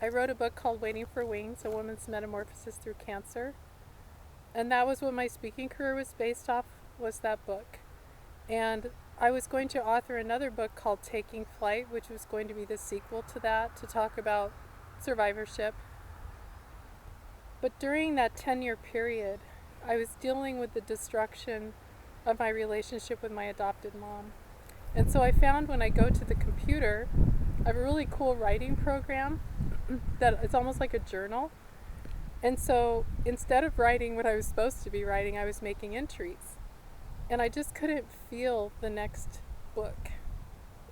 I wrote a book called Waiting for Wings, A Woman's Metamorphosis Through Cancer. And that was what my speaking career was based off, was that book. And I was going to author another book called Taking Flight, which was going to be the sequel to that, to talk about survivorship. But during that 10-year period, I was dealing with the destruction of my relationship with my adopted mom. And so I found when I go to the computer, I have a really cool writing program that it's almost like a journal. And so instead of writing what I was supposed to be writing, I was making entries. And I just couldn't feel the next book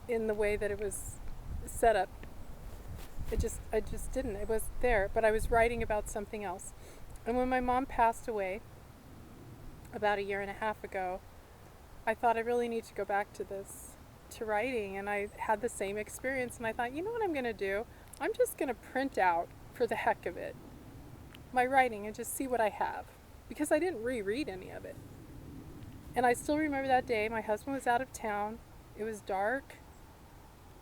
in the way that it was set up. I just didn't. It was there, but I was writing about something else. And when my mom passed away about 1.5 years ago, I thought I really need to go back to this, to writing. And I had the same experience, and I thought, you know what I'm going to do? I'm just going to print out, for the heck of it, my writing and just see what I have, because I didn't reread any of it. And I still remember that day. My husband was out of town. It was dark.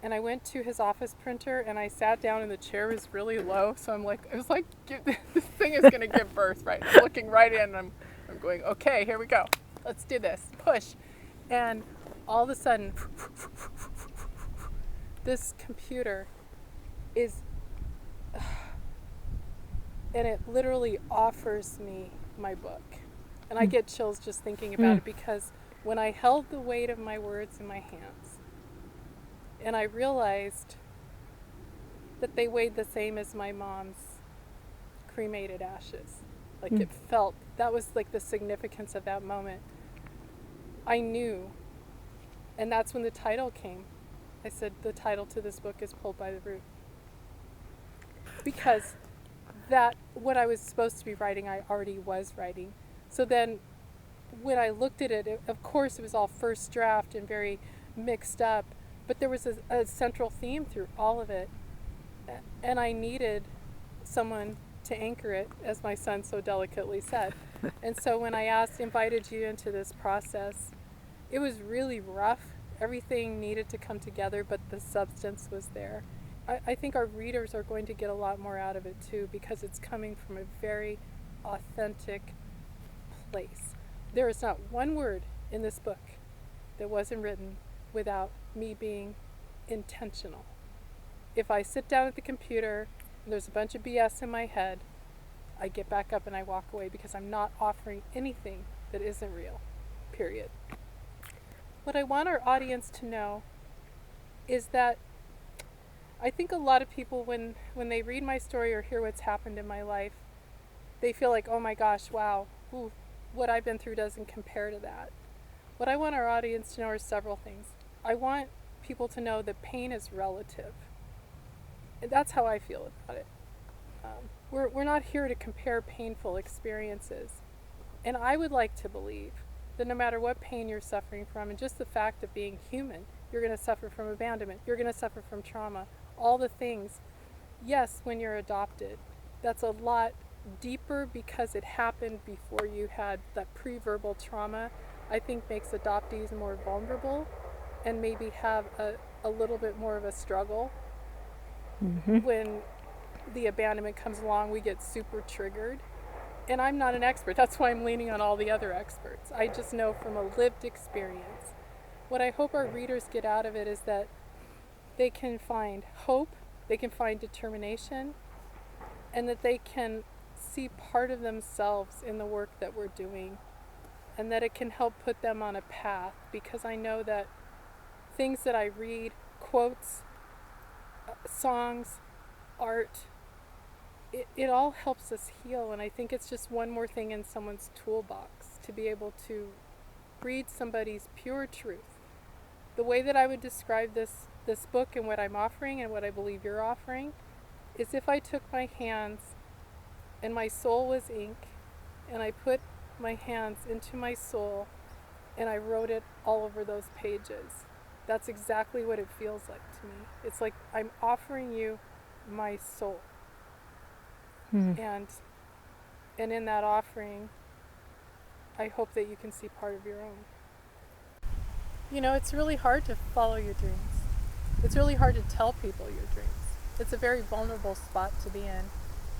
And I went to his office printer, and I sat down, and the chair was really low. So I'm like, it was like, this thing is going to give birth, right? I'm looking right in, and I'm going, okay, here we go. Let's do this. Push. And all of a sudden, this computer is, and it literally offers me my book. And I get chills just thinking about it, because when I held the weight of my words in my hands, and I realized that they weighed the same as my mom's cremated ashes. Like it felt, that was like the significance of that moment. I knew, and that's when the title came. I said, the title to this book is Pulled by the Root. Because that, what I was supposed to be writing, I already was writing. So then when I looked at it, of course it was all first draft and very mixed up, but there was a central theme through all of it. And I needed someone to anchor it, as my son so delicately said. And so when I invited you into this process, it was really rough. Everything needed to come together, but the substance was there. I think our readers are going to get a lot more out of it too, because it's coming from a very authentic place. There is not one word in this book that wasn't written without me being intentional. If I sit down at the computer and there's a bunch of BS in my head, I get back up and I walk away, because I'm not offering anything that isn't real, period. What I want our audience to know is that I think a lot of people, when they read my story or hear what's happened in my life, they feel like, oh my gosh, wow, ooh, what I've been through doesn't compare to that. What I want our audience to know are several things. I want people to know that pain is relative. And that's how I feel about it. We're not here to compare painful experiences. And I would like to believe that no matter what pain you're suffering from, and just the fact of being human, you're going to suffer from abandonment, you're going to suffer from trauma, all the things. Yes, when you're adopted, that's a lot deeper, because it happened before you had that pre-verbal trauma. I think makes adoptees more vulnerable and maybe have a little bit more of a struggle. When the abandonment comes along, we get super triggered. And I'm not an expert. That's why I'm leaning on all the other experts. I just know from a lived experience. What I hope our readers get out of it is that they can find hope, they can find determination, and that they can see part of themselves in the work that we're doing, and that it can help put them on a path. Because I know that things that I read, quotes, songs, art, it all helps us heal. And I think it's just one more thing in someone's toolbox to be able to read somebody's pure truth. The way that I would describe this book and what I'm offering and what I believe you're offering is if I took my hands and my soul was ink, and I put my hands into my soul and I wrote it all over those pages. That's exactly what it feels like to me. It's like I'm offering you my soul. And in that offering, I hope that you can see part of your own. You know, it's really hard to follow your dreams. It's really hard to tell people your dreams. It's a very vulnerable spot to be in.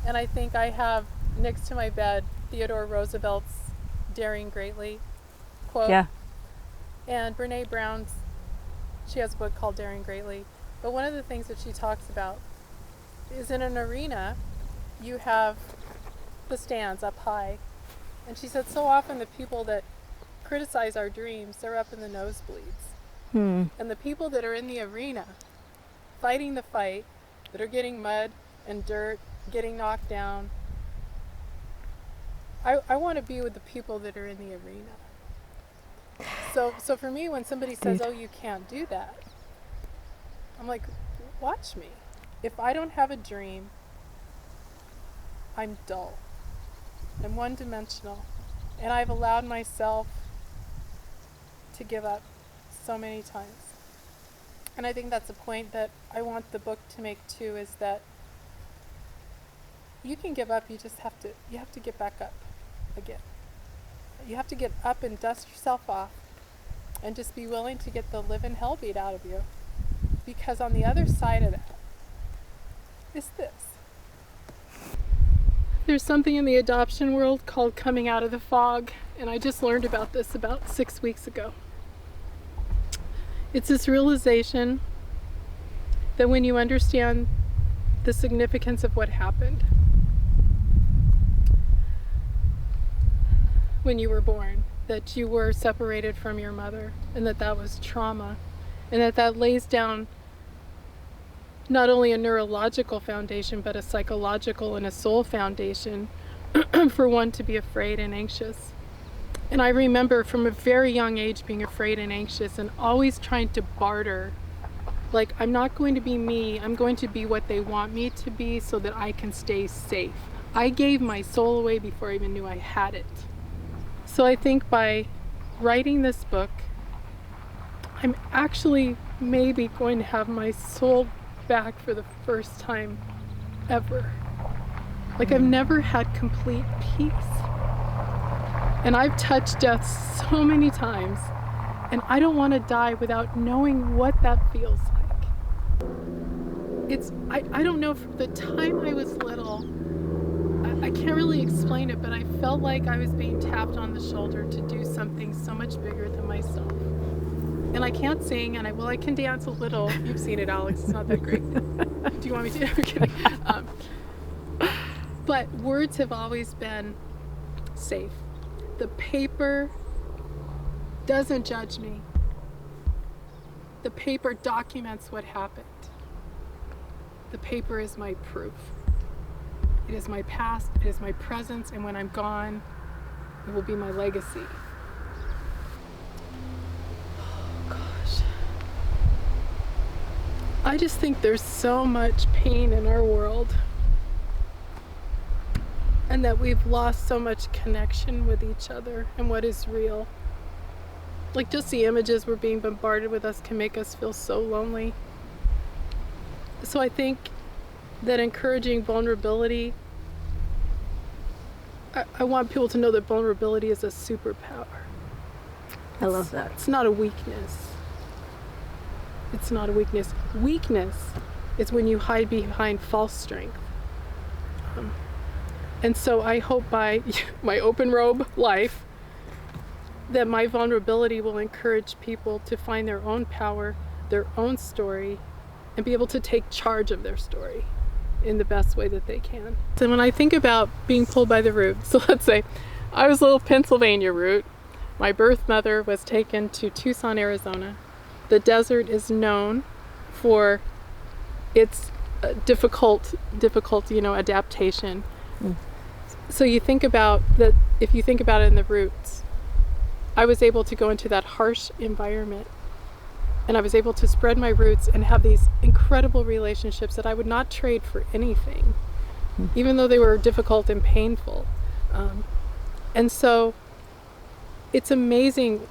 And I think I have next to my bed Theodore Roosevelt's Daring Greatly quote. Yeah. And Brene Brown's, she has a book called Daring Greatly. But one of the things that she talks about is in an arena, you have the stands up high. And she said so often the people that criticize our dreams, they're up in the nosebleeds. And the people that are in the arena, fighting the fight, that are getting mud and dirt, getting knocked down, I want to be with the people that are in the arena. So for me, when somebody says, oh, you can't do that, I'm like, watch me. If I don't have a dream, I'm dull. I'm one-dimensional. And I've allowed myself to give up so many times. And I think that's a point that I want the book to make too, is that you can give up, you have to get back up again. You have to get up and dust yourself off and just be willing to get the living hell beat out of you. Because on the other side of that is this. There's something in the adoption world called coming out of the fog, and I just learned about this about 6 weeks ago. It's this realization that when you understand the significance of what happened when you were born, that you were separated from your mother, and that was trauma, and that lays down not only a neurological foundation, but a psychological and a soul foundation for one to be afraid and anxious. And I remember from a very young age being afraid and anxious and always trying to barter. Like, I'm not going to be me, I'm going to be what they want me to be so that I can stay safe. I gave my soul away before I even knew I had it. So I think by writing this book, I'm actually maybe going to have my soul back for the first time ever. Like, I've never had complete peace. And I've touched death so many times, and I don't want to die without knowing what that feels like. I don't know, from the time I was little, I can't really explain it, but I felt like I was being tapped on the shoulder to do something so much bigger than myself. And I can't sing, and I can dance a little. You've seen it, Alex. It's not that great. Do you want me to? I'm kidding. But words have always been safe. The paper doesn't judge me. The paper documents what happened. The paper is my proof. It is my past, it is my presence, and when I'm gone, it will be my legacy. Oh gosh. I just think there's so much pain in our world, and that we've lost so much connection with each other and what is real. Like, just the images we're being bombarded with us can make us feel so lonely. So I think that encouraging vulnerability, I want people to know that vulnerability is a superpower. I love that. It's not a weakness. It's not a weakness. Weakness is when you hide behind false strength. And so I hope by my open robe life that my vulnerability will encourage people to find their own power, their own story, and be able to take charge of their story in the best way that they can. So when I think about being pulled by the root, so let's say I was a little Pennsylvania root. My birth mother was taken to Tucson, Arizona. The desert is known for its difficult, adaptation. So you think about that, if you think about it in the roots, I was able to go into that harsh environment, and I was able to spread my roots and have these incredible relationships that I would not trade for anything, even though they were difficult and painful. And so it's amazing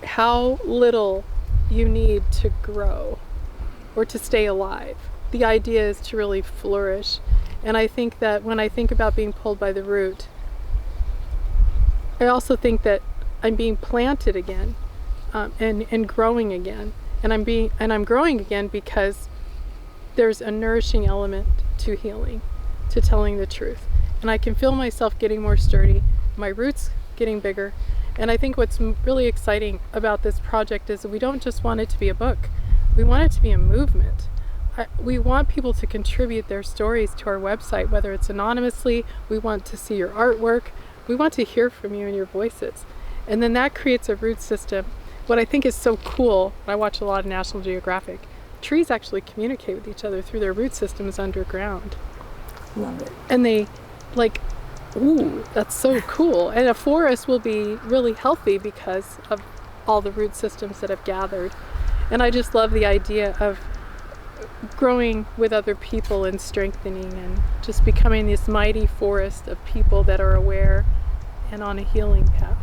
how little you need to grow or to stay alive. The idea is to really flourish. And I think that when I think about being pulled by the root, I also think that I'm being planted again, and growing again. And I'm growing again because there's a nourishing element to healing, to telling the truth. And I can feel myself getting more sturdy, my roots getting bigger. And I think what's really exciting about this project is that we don't just want it to be a book. We want it to be a movement. We want people to contribute their stories to our website, whether it's anonymously. We want to see your artwork. We want to hear from you and your voices. And then that creates a root system. What I think is so cool, I watch a lot of National Geographic, trees actually communicate with each other through their root systems underground. Love it. And they, like, ooh, that's so cool. And a forest will be really healthy because of all the root systems that have gathered. And I just love the idea of growing with other people and strengthening and just becoming this mighty forest of people that are aware and on a healing path.